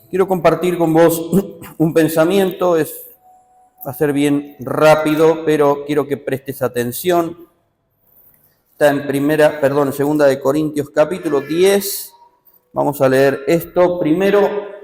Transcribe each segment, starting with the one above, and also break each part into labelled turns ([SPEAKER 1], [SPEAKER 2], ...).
[SPEAKER 1] Quiero compartir con vos un pensamiento, va a ser bien rápido, pero quiero que prestes atención. Está en segunda de Corintios capítulo 10. Vamos a leer esto primero.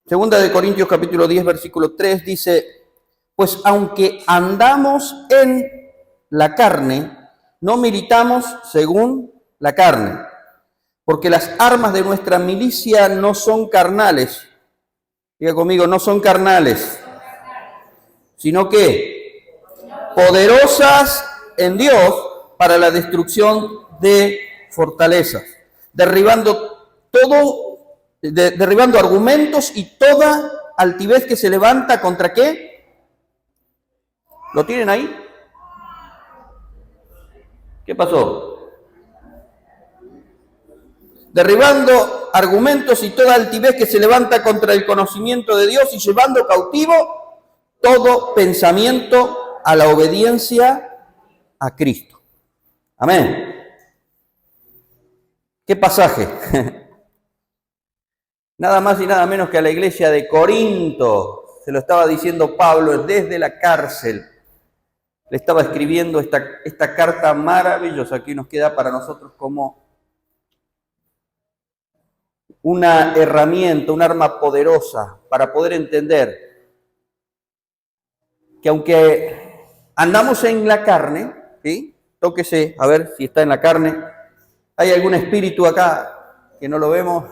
[SPEAKER 1] Segunda de Corintios capítulo 10, versículo 3 dice: pues aunque andamos en la carne, no militamos según la carne, porque las armas de nuestra milicia no son carnales. Diga conmigo, no son carnales, sino que poderosas en Dios para la destrucción de fortalezas, derribando argumentos y toda altivez que se levanta contra ¿qué? ¿Lo tienen ahí? ¿Qué pasó? Derribando argumentos y toda altivez que se levanta contra el conocimiento de Dios y llevando cautivo todo pensamiento a la obediencia a Cristo. Amén. ¿Qué pasaje? Nada más y nada menos que a la iglesia de Corinto. Se lo estaba diciendo Pablo desde la cárcel. Le estaba escribiendo esta carta maravillosa que nos queda para nosotros como una herramienta, un arma poderosa para poder entender que aunque andamos en la carne, ¿sí? Tóquese a ver si está en la carne. ¿Hay algún espíritu acá que no lo vemos?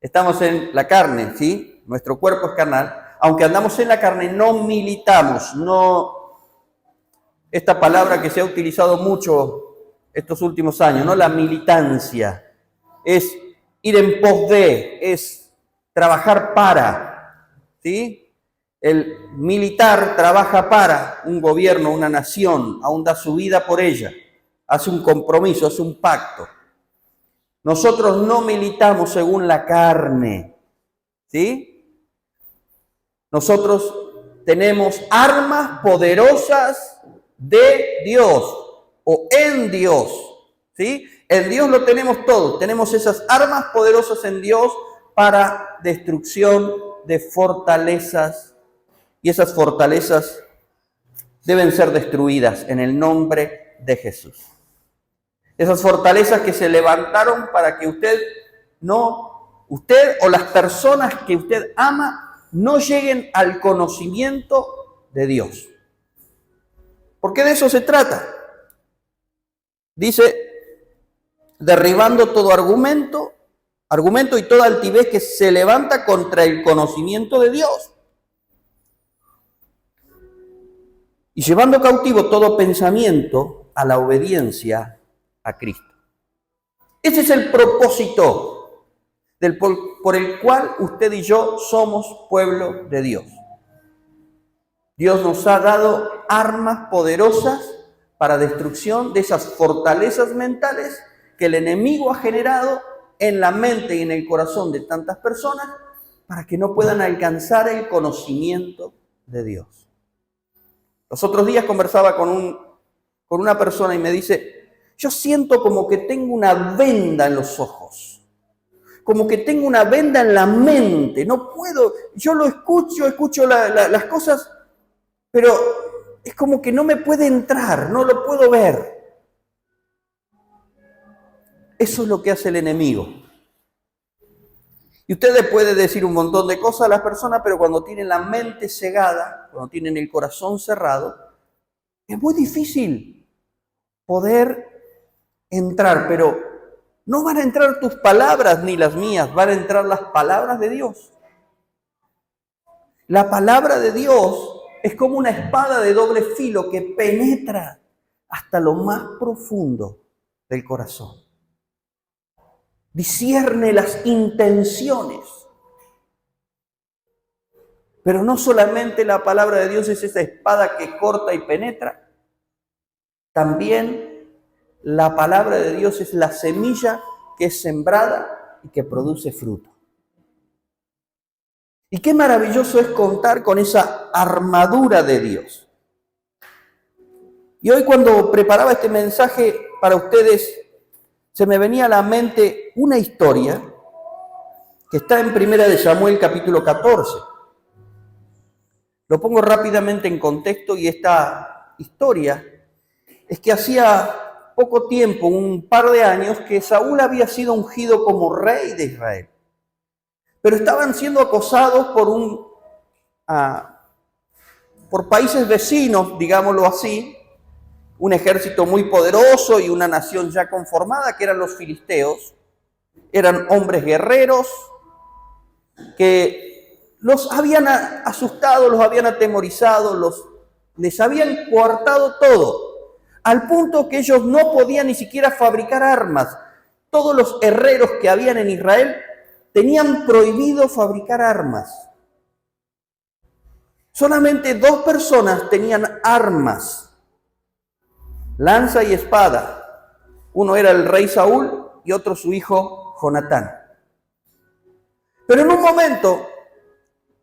[SPEAKER 1] Estamos en la carne, ¿sí? Nuestro cuerpo es carnal. Aunque andamos en la carne, no militamos, esta palabra que se ha utilizado mucho estos últimos años, ¿no? La militancia. Es ir en pos de, es trabajar para, ¿sí? El militar trabaja para un gobierno, una nación, aún da su vida por ella, hace un compromiso, hace un pacto. Nosotros no militamos según la carne, ¿sí? Nosotros tenemos armas poderosas de Dios o en Dios, ¿sí? En Dios lo tenemos todo, tenemos esas armas poderosas en Dios para destrucción de fortalezas, y esas fortalezas deben ser destruidas en el nombre de Jesús. Esas fortalezas que se levantaron para que usted o las personas que usted ama no lleguen al conocimiento de Dios. Porque de eso se trata. Dice, derribando todo argumento y toda altivez que se levanta contra el conocimiento de Dios. Y llevando cautivo todo pensamiento a la obediencia a Cristo. Ese es el propósito por el cual usted y yo somos pueblo de Dios. Dios nos ha dado armas poderosas para destrucción de esas fortalezas mentales que el enemigo ha generado en la mente y en el corazón de tantas personas para que no puedan alcanzar el conocimiento de Dios. Los otros días conversaba con una persona y me dice: yo siento como que tengo una venda en los ojos, como que tengo una venda en la mente, no puedo, yo lo escucho las cosas, pero es como que no me puede entrar, no lo puedo ver. Eso es lo que hace el enemigo. Y usted le puede decir un montón de cosas a las personas, pero cuando tienen la mente cegada, cuando tienen el corazón cerrado, es muy difícil poder entrar, pero no van a entrar tus palabras ni las mías, van a entrar las palabras de Dios. La palabra de Dios es como una espada de doble filo que penetra hasta lo más profundo del corazón. Discierne las intenciones. Pero no solamente la palabra de Dios es esa espada que corta y penetra, también la palabra de Dios es la semilla que es sembrada y que produce fruto. Y qué maravilloso es contar con esa armadura de Dios. Y hoy cuando preparaba este mensaje para ustedes, se me venía a la mente una historia que está en 1 de Samuel capítulo 14. Lo pongo rápidamente en contexto y esta historia es que hacía poco tiempo, un par de años, que Saúl había sido ungido como rey de Israel. Pero estaban siendo acosados por países vecinos, digámoslo así, un ejército muy poderoso y una nación ya conformada, que eran los filisteos. Eran hombres guerreros que los habían asustado, los habían atemorizado, les habían coartado todo, al punto que ellos no podían ni siquiera fabricar armas. Todos los herreros que habían en Israel tenían prohibido fabricar armas. Solamente 2 personas tenían armas, lanza y espada. Uno era el rey Saúl y otro su hijo Jonatán. Pero en un momento,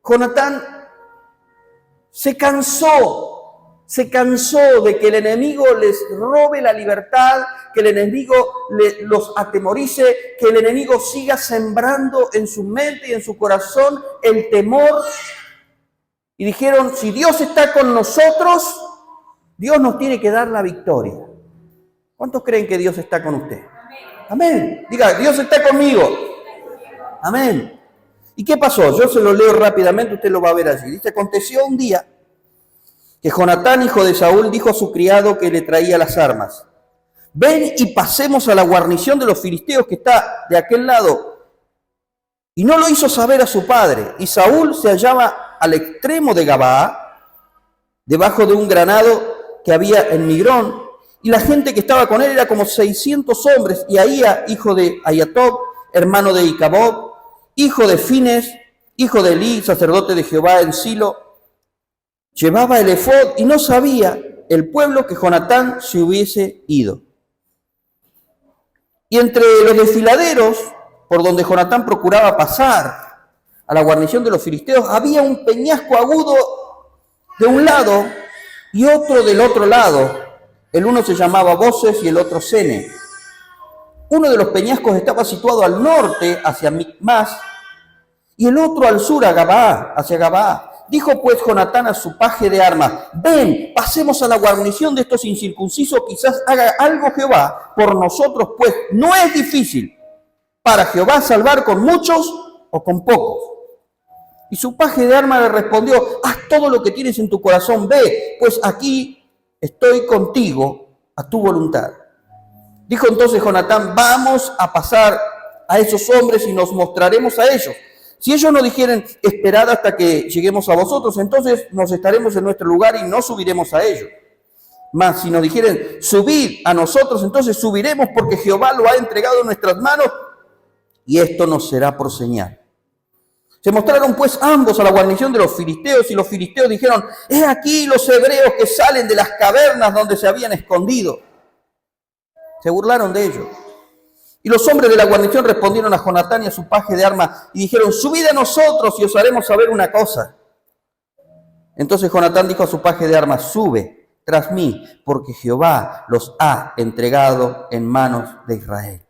[SPEAKER 1] Jonatán se cansó de que el enemigo les robe la libertad, que el enemigo los atemorice, que el enemigo siga sembrando en su mente y en su corazón el temor. Y dijeron, si Dios está con nosotros, Dios nos tiene que dar la victoria. ¿Cuántos creen que Dios está con usted? Amén. Diga, Dios está conmigo. Amén. ¿Y qué pasó? Yo se lo leo rápidamente, usted lo va a ver allí. Dice, aconteció un día que Jonatán, hijo de Saúl, dijo a su criado que le traía las armas: ven y pasemos a la guarnición de los filisteos que está de aquel lado. Y no lo hizo saber a su padre. Y Saúl se hallaba al extremo de Gabaa, debajo de un granado que había en Migrón, y la gente que estaba con él era como 600 hombres, y Ahía, hijo de Ahitob, hermano de Icabod, hijo de Fines, hijo de Elí, sacerdote de Jehová en Silo, llevaba el efod, y no sabía el pueblo que Jonatán se hubiese ido. Y entre los desfiladeros, por donde Jonatán procuraba pasar a la guarnición de los filisteos, había un peñasco agudo de un lado y otro del otro lado. El uno se llamaba Boses y el otro Sene. Uno de los peñascos estaba situado al norte, hacia Micmas, y el otro al sur, a Gabaa, hacia Gabaa. Dijo pues Jonatán a su paje de armas: ven, pasemos a la guarnición de estos incircuncisos, quizás haga algo Jehová por nosotros, pues no es difícil para Jehová salvar con muchos o con pocos. Y su paje de armas le respondió: haz todo lo que tienes en tu corazón, ve, pues aquí estoy contigo a tu voluntad. Dijo entonces Jonatán: vamos a pasar a esos hombres y nos mostraremos a ellos. Si ellos nos dijeren: esperad hasta que lleguemos a vosotros, entonces nos estaremos en nuestro lugar y no subiremos a ellos. Mas si nos dijeren: subid a nosotros, entonces subiremos, porque Jehová lo ha entregado en nuestras manos, y esto nos será por señal. Se mostraron pues ambos a la guarnición de los filisteos, y los filisteos dijeron: he aquí los hebreos que salen de las cavernas donde se habían escondido. Se burlaron de ellos. Y los hombres de la guarnición respondieron a Jonatán y a su paje de armas y dijeron: subid a nosotros y os haremos saber una cosa. Entonces Jonatán dijo a su paje de armas: sube tras mí, porque Jehová los ha entregado en manos de Israel.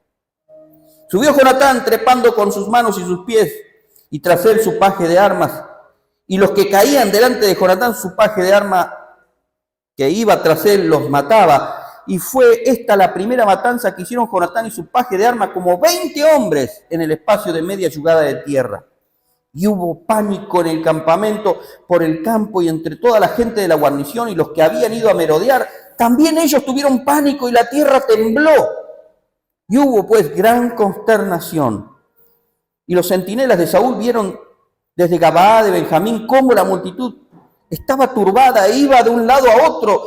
[SPEAKER 1] Subió Jonatán trepando con sus manos y sus pies, y tras él su paje de armas. Y los que caían delante de Jonatán, su paje de armas que iba tras él los mataba. Y fue esta la primera matanza que hicieron Jonatán y su paje de armas, como 20 hombres en el espacio de media yugada de tierra. Y hubo pánico en el campamento, por el campo y entre toda la gente de la guarnición, y los que habían ido a merodear, también ellos tuvieron pánico y la tierra tembló. Y hubo pues gran consternación. Y los centinelas de Saúl vieron desde Gabaa de Benjamín cómo la multitud estaba turbada e iba de un lado a otro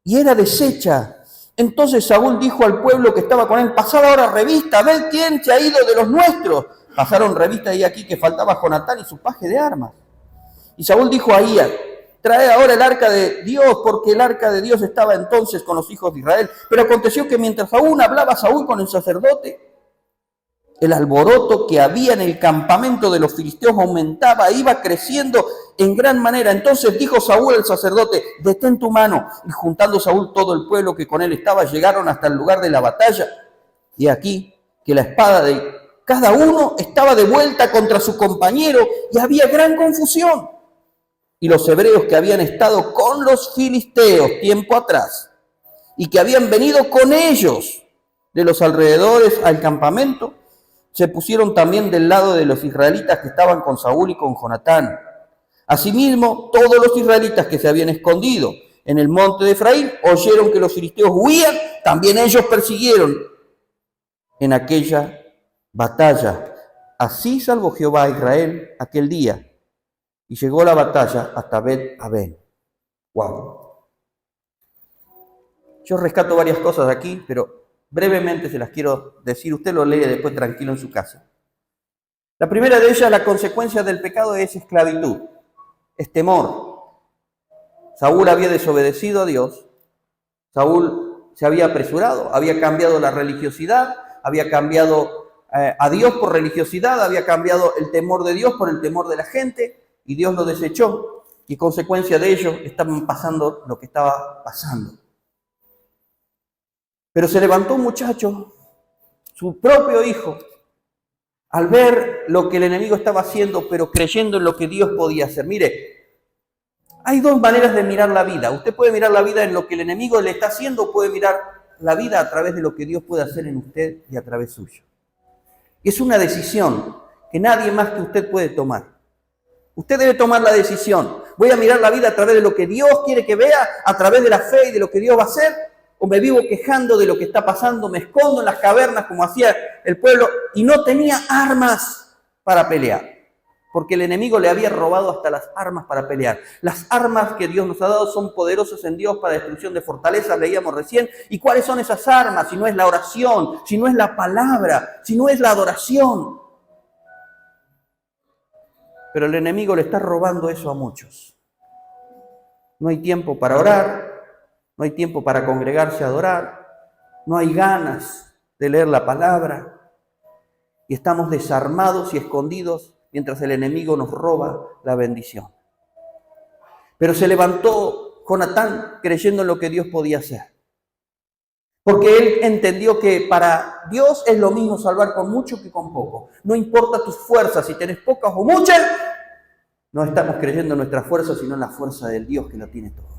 [SPEAKER 1] y era deshecha. Entonces Saúl dijo al pueblo que estaba con él: pasad ahora revista, ved quién se ha ido de los nuestros. Pasaron revista y aquí que faltaba Jonatán y su paje de armas. Y Saúl dijo a Ahía: trae ahora el arca de Dios, porque el arca de Dios estaba entonces con los hijos de Israel. Pero aconteció que mientras aún hablaba Saúl con el sacerdote, El alboroto que había en el campamento de los filisteos aumentaba, iba creciendo en gran manera. Entonces dijo Saúl al sacerdote: detén tu mano. Y juntando Saúl todo el pueblo que con él estaba, llegaron hasta el lugar de la batalla. Y aquí que la espada de cada uno estaba de vuelta contra su compañero y había gran confusión. Y los hebreos que habían estado con los filisteos tiempo atrás y que habían venido con ellos de los alrededores al campamento, se pusieron también del lado de los israelitas que estaban con Saúl y con Jonatán. Asimismo, todos los israelitas que se habían escondido en el monte de Efraín oyeron que los filisteos huían, también ellos persiguieron en aquella batalla. Así salvó Jehová a Israel aquel día, y llegó la batalla hasta Bet-Aven. Wow. Yo rescato varias cosas de aquí, pero brevemente se las quiero decir. Usted lo lee después tranquilo en su casa. La primera de ellas, la consecuencia del pecado es esclavitud, es temor. Saúl había desobedecido a Dios. Saúl se había apresurado, había cambiado la religiosidad, había cambiado a Dios por religiosidad, había cambiado el temor de Dios por el temor de la gente, y Dios lo desechó, y consecuencia de ello estaban pasando lo que estaba pasando. Pero se levantó un muchacho, su propio hijo, al ver lo que el enemigo estaba haciendo, pero creyendo en lo que Dios podía hacer. Mire, hay dos maneras de mirar la vida. Usted puede mirar la vida en lo que el enemigo le está haciendo, o puede mirar la vida a través de lo que Dios puede hacer en usted y a través suyo. Y es una decisión que nadie más que usted puede tomar. Usted debe tomar la decisión. ¿Voy a mirar la vida a través de lo que Dios quiere que vea, a través de la fe y de lo que Dios va a hacer? ¿O me vivo quejando de lo que está pasando, me escondo en las cavernas como hacía el pueblo y no tenía armas para pelear? Porque el enemigo le había robado hasta las armas para pelear. Las armas que Dios nos ha dado son poderosas en Dios para destrucción de fortalezas, leíamos recién. ¿Y cuáles son esas armas? Si no es la oración, si no es la palabra, si no es la adoración. Pero el enemigo le está robando eso a muchos. No hay tiempo para orar, no hay tiempo para congregarse a adorar, no hay ganas de leer la palabra y estamos desarmados y escondidos mientras el enemigo nos roba la bendición. Pero se levantó Jonatán creyendo en lo que Dios podía hacer, porque él entendió que para Dios es lo mismo salvar con mucho que con poco. No importa tus fuerzas, si tenés pocas o muchas, no estamos creyendo en nuestra fuerza, sino en la fuerza del Dios que lo tiene todo.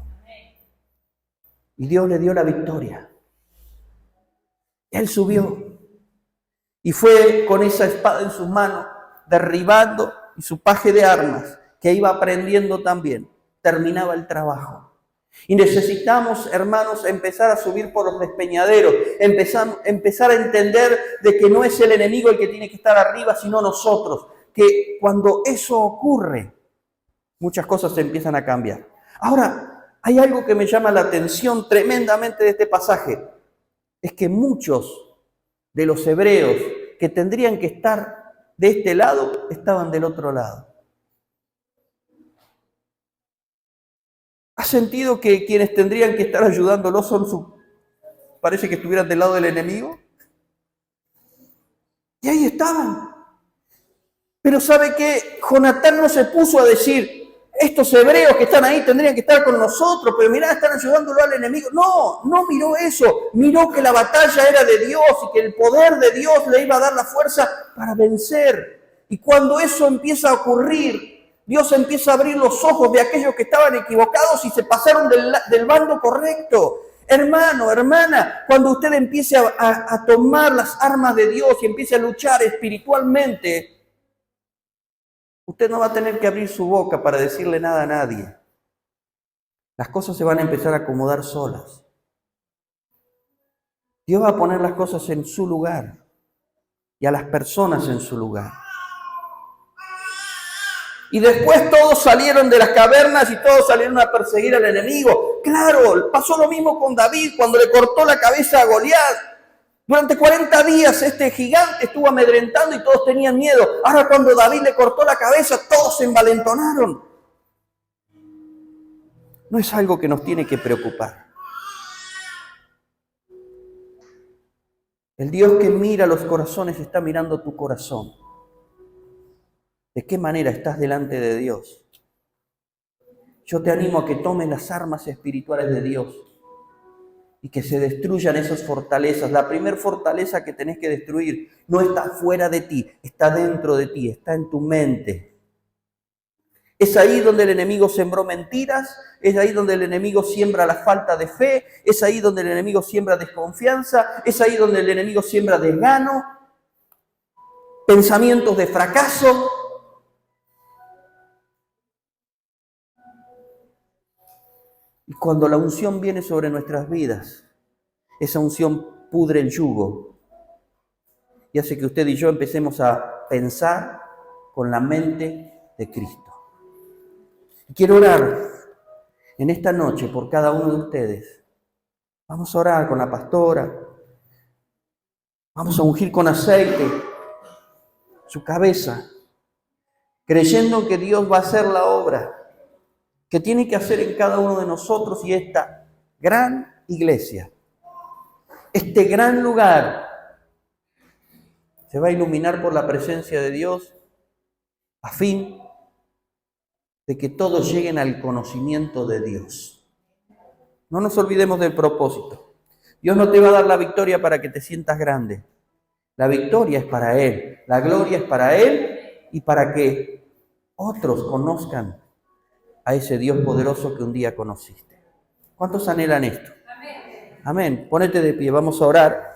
[SPEAKER 1] Y Dios le dio la victoria. Él subió y fue con esa espada en sus manos, derribando, y su paje de armas, que iba aprendiendo también, terminaba el trabajo. Y necesitamos, hermanos, empezar a subir por los despeñaderos, empezar a entender de que no es el enemigo el que tiene que estar arriba, sino nosotros. Que cuando eso ocurre, muchas cosas se empiezan a cambiar. Ahora, hay algo que me llama la atención tremendamente de este pasaje. Es que muchos de los hebreos que tendrían que estar de este lado, estaban del otro lado. ¿Has sentido que quienes tendrían que estar ayudándolos parece que estuvieran del lado del enemigo? Y ahí estaban. Pero ¿sabe qué? Jonatán no se puso a decir: estos hebreos que están ahí tendrían que estar con nosotros, pero mirá, están ayudándolo al enemigo. No miró eso. Miró que la batalla era de Dios y que el poder de Dios le iba a dar la fuerza para vencer. Y cuando eso empieza a ocurrir, Dios empieza a abrir los ojos de aquellos que estaban equivocados y se pasaron del bando correcto. Hermano, hermana, cuando usted empiece a tomar las armas de Dios y empiece a luchar espiritualmente, usted no va a tener que abrir su boca para decirle nada a nadie. Las cosas se van a empezar a acomodar solas. Dios va a poner las cosas en su lugar y a las personas en su lugar. Y después todos salieron de las cavernas y todos salieron a perseguir al enemigo. Claro, pasó lo mismo con David cuando le cortó la cabeza a Goliat. Durante 40 días este gigante estuvo amedrentando y todos tenían miedo. Ahora cuando David le cortó la cabeza, todos se envalentonaron. No es algo que nos tiene que preocupar. El Dios que mira los corazones está mirando tu corazón. ¿De qué manera estás delante de Dios? Yo te animo a que tomes las armas espirituales de Dios y que se destruyan esas fortalezas. La primera fortaleza que tenés que destruir no está fuera de ti, está dentro de ti, está en tu mente. Es ahí donde el enemigo sembró mentiras, es ahí donde el enemigo siembra la falta de fe, es ahí donde el enemigo siembra desconfianza, es ahí donde el enemigo siembra desgano, pensamientos de fracaso. Y cuando la unción viene sobre nuestras vidas, esa unción pudre el yugo y hace que usted y yo empecemos a pensar con la mente de Cristo. Quiero orar en esta noche por cada uno de ustedes. Vamos a orar con la pastora. Vamos a ungir con aceite su cabeza, creyendo que Dios va a hacer la obra que tiene que hacer en cada uno de nosotros y esta gran iglesia, este gran lugar, se va a iluminar por la presencia de Dios a fin de que todos lleguen al conocimiento de Dios. No nos olvidemos del propósito. Dios no te va a dar la victoria para que te sientas grande. La victoria es para Él, la gloria es para Él y para que otros conozcan a ese Dios poderoso que un día conociste. ¿Cuántos anhelan esto? Amén. Amén. Ponete de pie, vamos a orar.